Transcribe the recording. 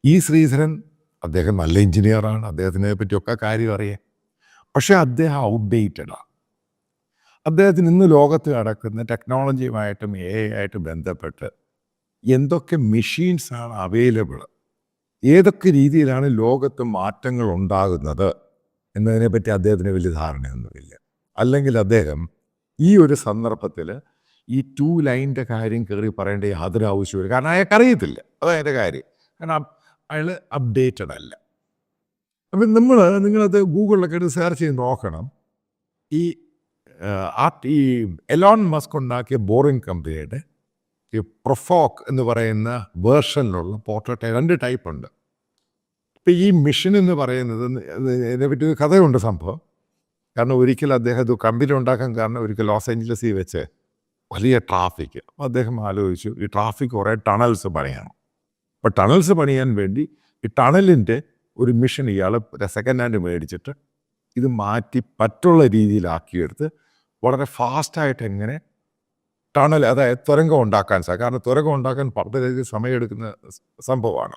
ഈ ശ്രീധരൻ അദ്ദേഹം നല്ല എഞ്ചിനീയറാണ്, അദ്ദേഹത്തിനെ പറ്റിയൊക്കെ കാര്യം അറിയാം. പക്ഷേ അദ്ദേഹം ഔട്ട്ഡേറ്റഡാണ്. അദ്ദേഹത്തിന് ഇന്ന് ലോകത്ത് നടക്കുന്ന ടെക്നോളജിയുമായിട്ടും എ ആയിട്ട് ബന്ധപ്പെട്ട് എന്തൊക്കെ മെഷീൻസാണ് അവൈലബിൾ, ഏതൊക്കെ രീതിയിലാണ് ലോകത്ത് മാറ്റങ്ങൾ ഉണ്ടാകുന്നത് എന്നതിനെപ്പറ്റി അദ്ദേഹത്തിന് വലിയ ധാരണയൊന്നുമില്ല. അല്ലെങ്കിൽ അദ്ദേഹം ഈ ഒരു സന്ദർഭത്തിൽ ഈ 2 ലൈൻ്റെ കാര്യം കയറി പറയേണ്ട യാതൊരു ആവശ്യമില്ല. കാരണം അയാൾക്കറിയത്തില്ല, അതതിൻ്റെ കാര്യം. കാരണം അയാൾ അപ്ഡേറ്റഡ് അല്ല. അപ്പം നിങ്ങളത് ഗൂഗിളിലൊക്കെ എടുത്ത് സെർച്ച് ചെയ്ത് നോക്കണം. ഈ ഈ എലോൺ മസ്ക് ഉണ്ടാക്കിയ ബോറിംഗ് കമ്പനിയുടെ ഈ പ്രൊഫോക്ക് എന്ന് പറയുന്ന വേർഷനിലുള്ള പോർട്രേറ്റ് 2 ടൈപ്പ് ഉണ്ട്. ഇപ്പം ഈ മിഷൻ എന്ന് പറയുന്നത് ഇതിനെപ്പറ്റി ഒരു കഥയുണ്ട് സംഭവം. കാരണം ഒരിക്കൽ അദ്ദേഹം ഇത് കമ്പനി ഉണ്ടാക്കാൻ കാരണം ഒരിക്കൽ ലോസ് ഏഞ്ചലസിൽ വെച്ച് വലിയ ട്രാഫിക്. അപ്പോൾ അദ്ദേഹം ആലോചിച്ചു ഈ ട്രാഫിക് കുറേ ടണൽസ് പണിയണം. അപ്പോൾ ടണൽസ് പണിയാൻ വേണ്ടി ഈ ടണലിൻ്റെ ഒരു മിഷൻ ഇയാൾ സെക്കൻഡ് ഹാൻഡ് മേടിച്ചിട്ട് ഇത് മാറ്റി മറ്റുള്ള രീതിയിലാക്കിയെടുത്ത് വളരെ ഫാസ്റ്റായിട്ട് എങ്ങനെ ടണൽ, അതായത് തുരങ്കം ഉണ്ടാക്കാൻ സാധിക്കും. കാരണം തുരങ്കം ഉണ്ടാക്കാൻ വളരെയധികം സമയമെടുക്കുന്ന സംഭവമാണ്.